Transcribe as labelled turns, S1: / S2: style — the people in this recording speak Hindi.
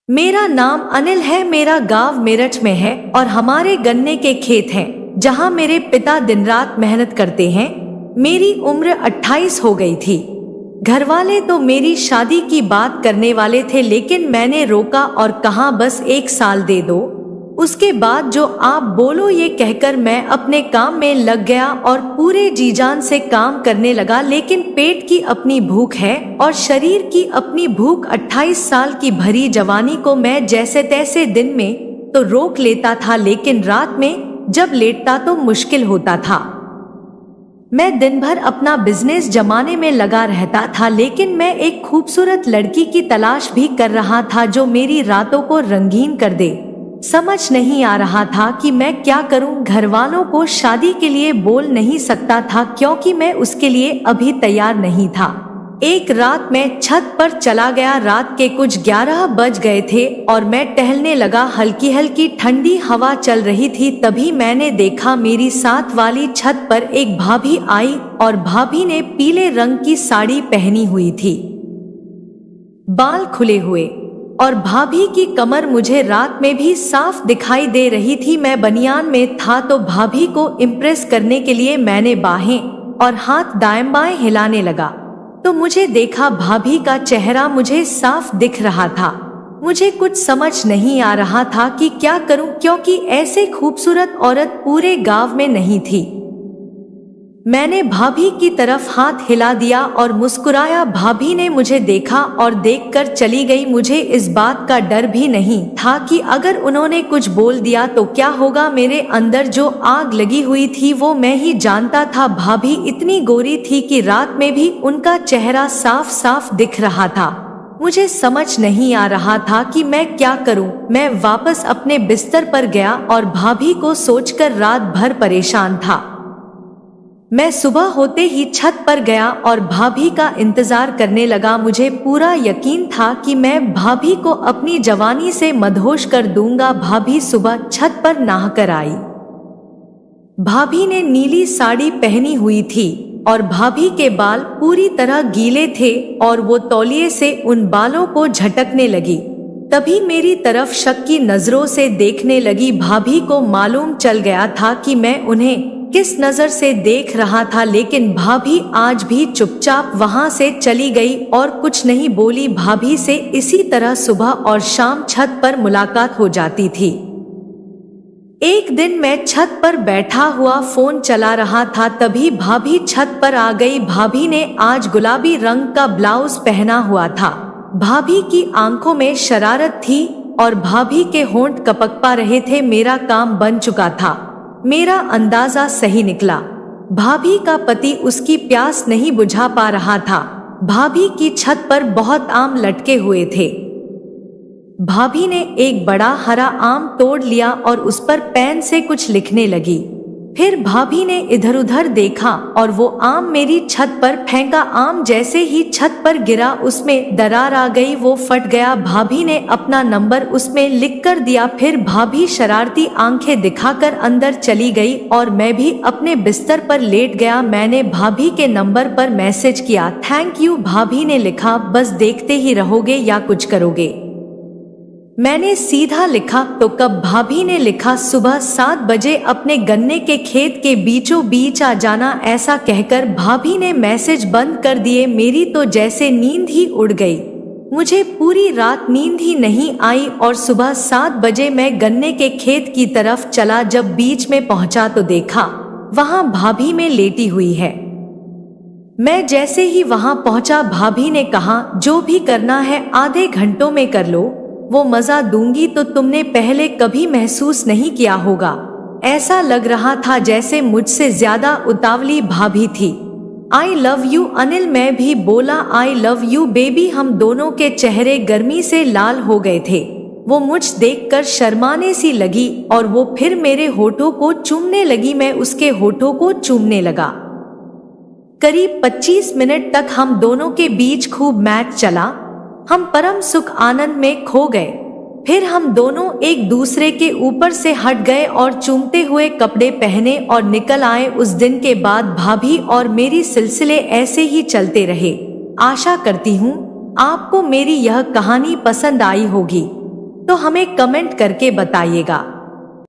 S1: मेरा नाम अनिल है, मेरा गांव मेरठ में है और हमारे गन्ने के खेत हैं जहां मेरे पिता दिन रात मेहनत करते हैं। मेरी उम्र 28 हो गई थी। घरवाले तो मेरी शादी की बात करने वाले थे, लेकिन मैंने रोका और कहा बस 1 साल दे दो, उसके बाद जो आप बोलो, ये कहकर मैं अपने काम में लग गया और पूरे जी जान से काम करने लगा। लेकिन पेट की अपनी भूख है और शरीर की अपनी भूख। 28 साल की भरी जवानी को मैं जैसे तैसे दिन में तो रोक लेता था, लेकिन रात में जब लेटता तो मुश्किल होता था। मैं दिन भर अपना बिजनेस जमाने में लगा रहता था, लेकिन मैं एक खूबसूरत लड़की की तलाश भी कर रहा था जो मेरी रातों को रंगीन कर दे। समझ नहीं आ रहा था कि मैं क्या करूं। घर वालों को शादी के लिए बोल नहीं सकता था क्योंकि मैं उसके लिए अभी तैयार नहीं था। एक रात मैं छत पर चला गया। रात के कुछ 11 बज गए थे और मैं टहलने लगा। हल्की हल्की ठंडी हवा चल रही थी। तभी मैंने देखा मेरी साथ वाली छत पर एक भाभी आई और भाभी ने पीले रंग की साड़ी पहनी हुई थी, बाल खुले हुए, और भाभी की कमर मुझे रात में भी साफ दिखाई दे रही थी। मैं बनियान में था तो भाभी को इम्प्रेस करने के लिए मैंने बाहें और हाथ दाएं बाएं हिलाने लगा तो मुझे देखा भाभी का चेहरा मुझे साफ दिख रहा था। मुझे कुछ समझ नहीं आ रहा था कि क्या करूं, क्योंकि ऐसे खूबसूरत औरत पूरे गांव में नहीं थी। मैंने भाभी की तरफ हाथ हिला दिया और मुस्कुराया। भाभी ने मुझे देखा और देखकर चली गई। मुझे इस बात का डर भी नहीं था कि अगर उन्होंने कुछ बोल दिया तो क्या होगा। मेरे अंदर जो आग लगी हुई थी वो मैं ही जानता था। भाभी इतनी गोरी थी कि रात में भी उनका चेहरा साफ साफ दिख रहा था। मुझे समझ नहीं आ रहा था कि मैं क्या करूं। मैं वापस अपने बिस्तर पर गया और भाभी को सोचकर रात भर परेशान था। मैं सुबह होते ही छत पर गया और भाभी का इंतजार करने लगा। मुझे पूरा यकीन था कि मैं भाभी को अपनी जवानी से मदहोश कर दूंगा। भाभी सुबह छत पर नहाकर आई। भाभी ने नीली साड़ी पहनी हुई थी और भाभी के बाल पूरी तरह गीले थे और वो तौलिए से उन बालों को झटकने लगी। तभी मेरी तरफ शक की नजरों से देखने लगी। भाभी को मालूम चल गया था कि मैं उन्हें किस नजर से देख रहा था, लेकिन भाभी आज भी चुपचाप वहां से चली गई और कुछ नहीं बोली। भाभी से इसी तरह सुबह और शाम छत पर मुलाकात हो जाती थी। एक दिन मैं छत पर बैठा हुआ फोन चला रहा था, तभी भाभी छत पर आ गई। भाभी ने आज गुलाबी रंग का ब्लाउज पहना हुआ था। भाभी की आंखों में शरारत थी और भाभी के होंठ कपक पा रहे थे। मेरा काम बन चुका था। मेरा अंदाजा सही निकला। भाभी का पति उसकी प्यास नहीं बुझा पा रहा था। भाभी की छत पर बहुत आम लटके हुए थे। भाभी ने एक बड़ा हरा आम तोड़ लिया और उस पर पेन से कुछ लिखने लगी। फिर भाभी ने इधर उधर देखा और वो आम मेरी छत पर फेंका। आम जैसे ही छत पर गिरा उसमें दरार आ गई, वो फट गया। भाभी ने अपना नंबर उसमें लिख कर दिया। फिर भाभी शरारती आंखें दिखाकर अंदर चली गई और मैं भी अपने बिस्तर पर लेट गया। मैंने भाभी के नंबर पर मैसेज किया, थैंक यू। भाभी ने लिखा, बस देखते ही रहोगे या कुछ करोगे। मैंने सीधा लिखा, तो कब। भाभी ने लिखा, सुबह 7 बजे अपने गन्ने के खेत के बीचों बीच आ जाना। ऐसा कहकर भाभी ने मैसेज बंद कर दिए। मेरी तो जैसे नींद ही उड़ गई। मुझे पूरी रात नींद ही नहीं आई और सुबह 7 बजे मैं गन्ने के खेत की तरफ चला। जब बीच में पहुंचा तो देखा वहां भाभी में लेटी हुई है। मैं जैसे ही वहां पहुंचा, भाभी ने कहा, जो भी करना है आधे घंटों में कर लो, वो मजा दूंगी तो तुमने पहले कभी महसूस नहीं किया होगा। ऐसा लग रहा था जैसे मुझसे ज्यादा उतावली भाभी थी। I love you Anil. मैं भी बोला, आई लव यू बेबी। हम दोनों के चेहरे गर्मी से लाल हो गए थे। वो मुझ देखकर शर्माने सी लगी और वो फिर मेरे होठों को चूमने लगी। मैं उसके होठों को चूमने लगा। करीब 25 मिनट तक हम दोनों के बीच खूब मैच चला। हम परम सुख आनंद में खो गए। फिर हम दोनों एक दूसरे के ऊपर से हट गए और चूमते हुए कपड़े पहने और निकल आए। उस दिन के बाद भाभी और मेरी सिलसिले ऐसे ही चलते रहे। आशा करती हूँ आपको मेरी यह कहानी पसंद आई होगी। तो हमें कमेंट करके बताइएगा।